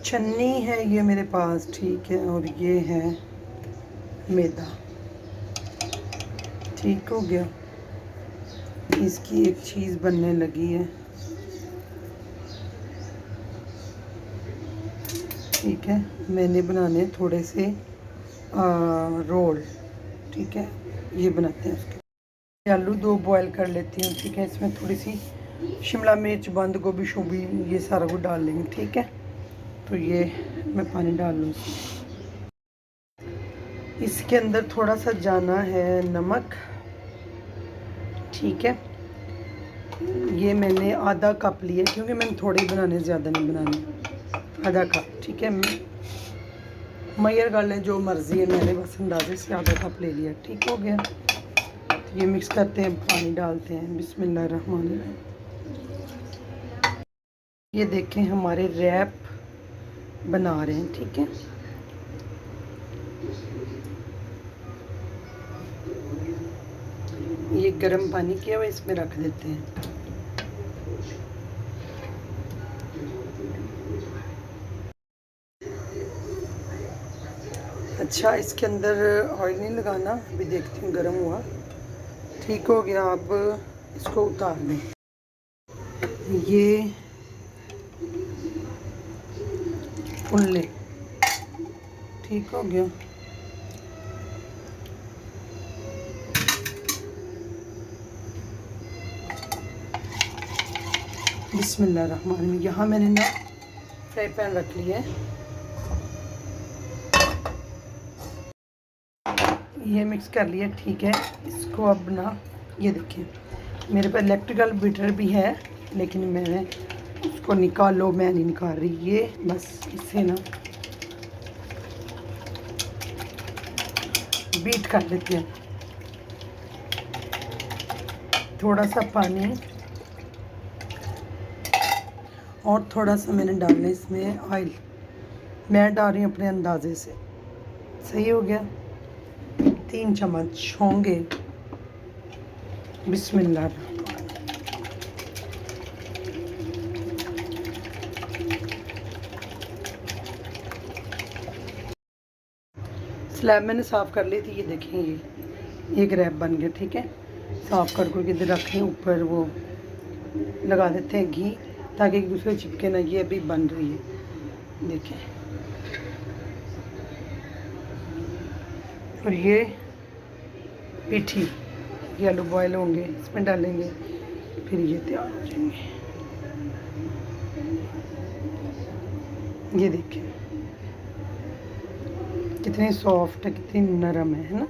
छन्नी है ये मेरे पास, ठीक है, और ये है मैदा। ठीक हो गया। इसकी एक चीज़ बनने लगी है। ठीक है, मैंने बनाने थोड़े से रोल। ठीक है, ये बनाते हैं उसके। आलू 2 बॉयल कर लेती हूँ। ठीक है, इसमें थोड़ी सी शिमला मिर्च, बंद गोभी शोभी ये सारा कुछ डाल लेंगे। ठीक है, तो ये मैं पानी डाल लूँ। इसके अंदर थोड़ा सा जाना है नमक। ठीक है, ये मैंने आधा कप लिया क्योंकि मैंने थोड़े ही बनाने, ज़्यादा नहीं बनाने, आधा कप। ठीक है, मयर कर लें जो मर्ज़ी है, मैंने बस अंदाजे से आधा कप ले लिया। ठीक हो गया, तो ये मिक्स करते हैं, पानी डालते हैं। बिस्मिल्लाहिर्रहमानिर्रहीम। ये देखें हमारे रैप बना रहे हैं। ठीक है, ये गर्म पानी किया हुआ इसमें रख देते हैं। अच्छा, इसके अंदर ऑयल नहीं लगाना, अभी देखती हूँ गर्म हुआ। ठीक हो गया, अब इसको उतार दें। ये भून ले। ठीक हो गया। बिस्मिल्लाहिर्रहमानिर्रहीम। यहाँ मैंने ना फ्राई पैन रख लिया है। ये मिक्स कर लिया। ठीक है, इसको अब ना, ये देखिए मेरे पास इलेक्ट्रिकल बीटर भी है, लेकिन मैंने उसको निकालो, मैं नहीं निकाल रही। ये बस इसे ना बीट कर देते हैं। थोड़ा सा पानी और थोड़ा सा मैंने डालना इसमें ऑयल। मैं डाल रही हूँ अपने अंदाजे से। सही हो गया। 3 चम्मच होंगे। बिस्मिल्लाह। स्लैब मैंने साफ़ कर ली थी। ये देखें, ये एक रैप बन गया। ठीक है, साफ़ कर करके इधर रखें। ऊपर वो लगा देते हैं घी, ताकि एक दूसरे चिपके ना। ये अभी बन रही है, देखें। और ये पीठी, ये आलू बॉयल होंगे, इसमें डालेंगे, फिर ये तैयार हो जाएंगे। ये देखें कितनी सॉफ्ट है, कितनी नरम है ना।